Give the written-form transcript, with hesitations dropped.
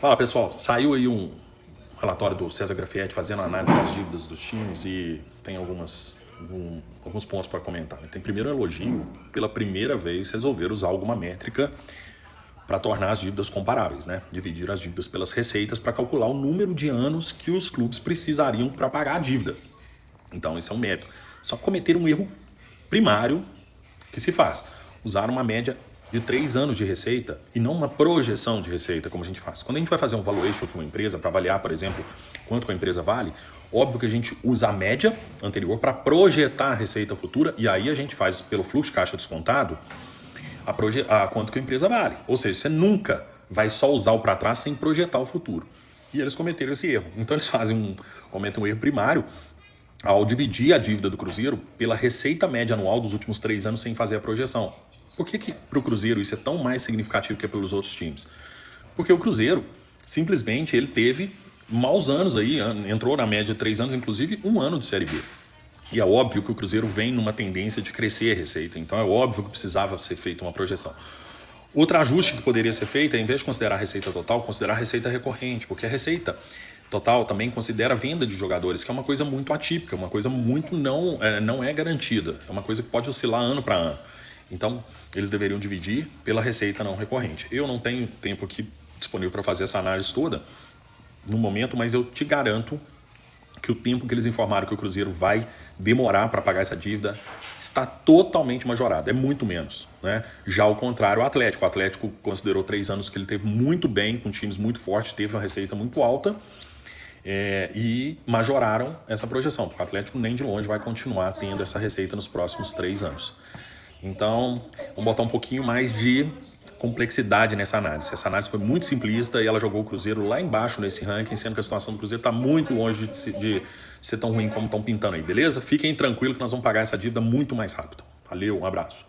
Fala pessoal, saiu aí um relatório do César Grafietti fazendo análise das dívidas dos times e tem alguns pontos para comentar. Tem primeiro um elogio, pela primeira vez resolver usar alguma métrica para tornar as dívidas comparáveis, né? Dividir as dívidas pelas receitas para calcular o número de anos que os clubes precisariam para pagar a dívida. Então esse é um método. Só cometer um erro primário que se faz. Usar uma média de 3 anos de receita e não uma projeção de receita, como a gente faz. Quando a gente vai fazer um valuation de uma empresa para avaliar, por exemplo, quanto a empresa vale, óbvio que a gente usa a média anterior para projetar a receita futura e aí a gente faz pelo fluxo de caixa descontado a quanto que a empresa vale. Ou seja, você nunca vai só usar o para trás sem projetar o futuro. E eles cometeram esse erro. Então eles cometem um erro primário ao dividir a dívida do Cruzeiro pela receita média anual dos últimos 3 anos sem fazer a projeção. Por que para o Cruzeiro isso é tão mais significativo que pelos outros times? Porque o Cruzeiro, simplesmente, ele teve maus anos aí, entrou na média de 3 anos, inclusive 1 ano de Série B. E é óbvio que o Cruzeiro vem numa tendência de crescer a receita, então é óbvio que precisava ser feita uma projeção. Outro ajuste que poderia ser feito é, em vez de considerar a receita total, considerar a receita recorrente, porque a receita total também considera a venda de jogadores, que é uma coisa muito atípica, uma coisa muito não é garantida, é uma coisa que pode oscilar ano para ano. Então, eles deveriam dividir pela receita não recorrente. Eu não tenho tempo aqui disponível para fazer essa análise toda no momento, mas eu te garanto que o tempo que eles informaram que o Cruzeiro vai demorar para pagar essa dívida está totalmente majorado, é muito menos, né? Já ao contrário, o Atlético considerou 3 anos que ele teve muito bem, com times muito fortes, teve uma receita muito alta e majoraram essa projeção, porque o Atlético nem de longe vai continuar tendo essa receita nos próximos 3 anos. Então, vamos botar um pouquinho mais de complexidade nessa análise. Essa análise foi muito simplista e ela jogou o Cruzeiro lá embaixo nesse ranking, sendo que a situação do Cruzeiro está muito longe de ser tão ruim como estão pintando aí, beleza? Fiquem tranquilos que nós vamos pagar essa dívida muito mais rápido. Valeu, um abraço.